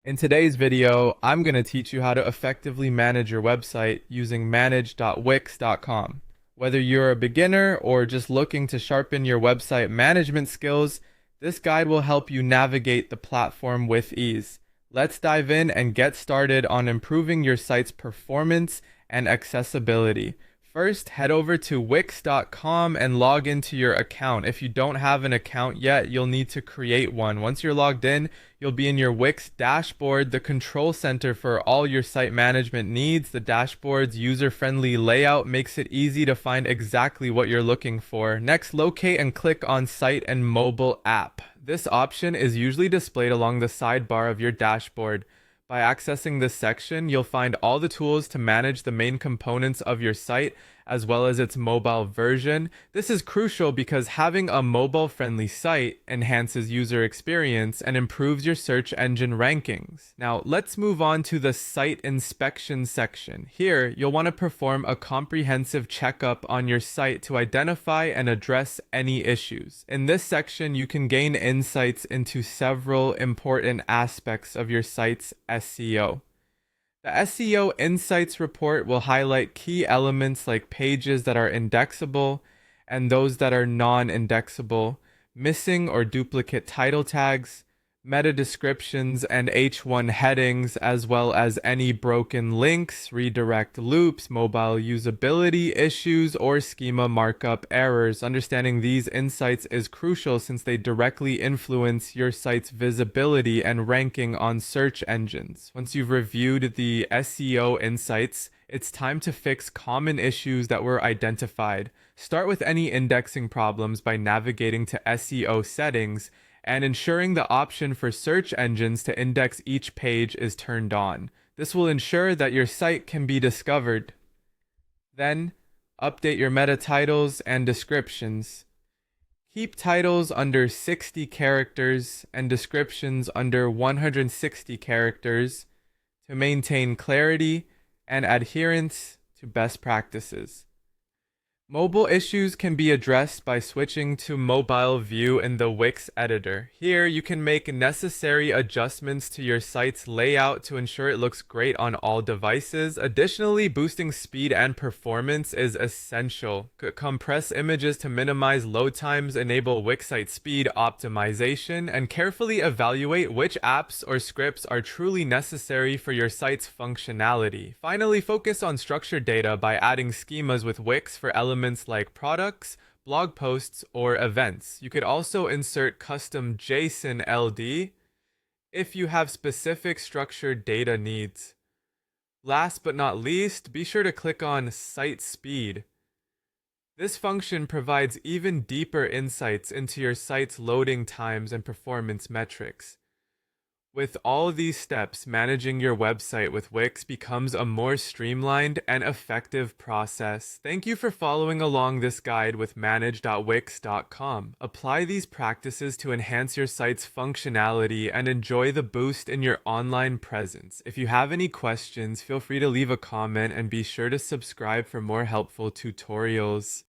In today's video, I'm going to teach you how to effectively manage your website using manage.wix.com. Whether you're a beginner or just looking to sharpen your website management skills, this guide will help you navigate the platform with ease. Let's dive in and get started on improving your site's performance and accessibility. First, head over to wix.com and log into your account. If you don't have an account yet, you'll need to create one. Once you're logged in, you'll be in your Wix dashboard, the control center for all your site management needs. The dashboard's user-friendly layout makes it easy to find exactly what you're looking for. Next, locate and click on Site and Mobile App. This option is usually displayed along the sidebar of your dashboard. By accessing this section, you'll find all the tools to manage the main components of your site, as well as its mobile version. This is crucial because having a mobile-friendly site enhances user experience and improves your search engine rankings. Now, let's move on to the site inspection section. Here, you'll want to perform a comprehensive checkup on your site to identify and address any issues. In this section, you can gain insights into several important aspects of your site's SEO. The SEO Insights report will highlight key elements like pages that are indexable and those that are non-indexable, missing or duplicate title tags, meta descriptions, and H1 headings, as well as any broken links, redirect loops, mobile usability issues, or schema markup errors. Understanding these insights is crucial since they directly influence your site's visibility and ranking on search engines. Once you've reviewed the SEO insights, it's time to fix common issues that were identified. Start with any indexing problems by navigating to SEO settings and ensuring the option for search engines to index each page is turned on. This will ensure that your site can be discovered. Then, update your meta titles and descriptions. Keep titles under 60 characters and descriptions under 160 characters to maintain clarity and adherence to best practices. Mobile issues can be addressed by switching to mobile view in the Wix editor. Here, you can make necessary adjustments to your site's layout to ensure it looks great on all devices. Additionally, boosting speed and performance is essential. Compress images to minimize load times, enable Wix site speed optimization, and carefully evaluate which apps or scripts are truly necessary for your site's functionality. Finally, focus on structured data by adding schemas with Wix for elements like products, blog posts, or events. You could also insert custom JSON LD if you have specific structured data needs. Last but not least, be sure to click on Site Speed. This function provides even deeper insights into your site's loading times and performance metrics. With all these steps, managing your website with Wix becomes a more streamlined and effective process. Thank you for following along this guide with manage.wix.com. Apply these practices to enhance your site's functionality and enjoy the boost in your online presence. If you have any questions, feel free to leave a comment and be sure to subscribe for more helpful tutorials.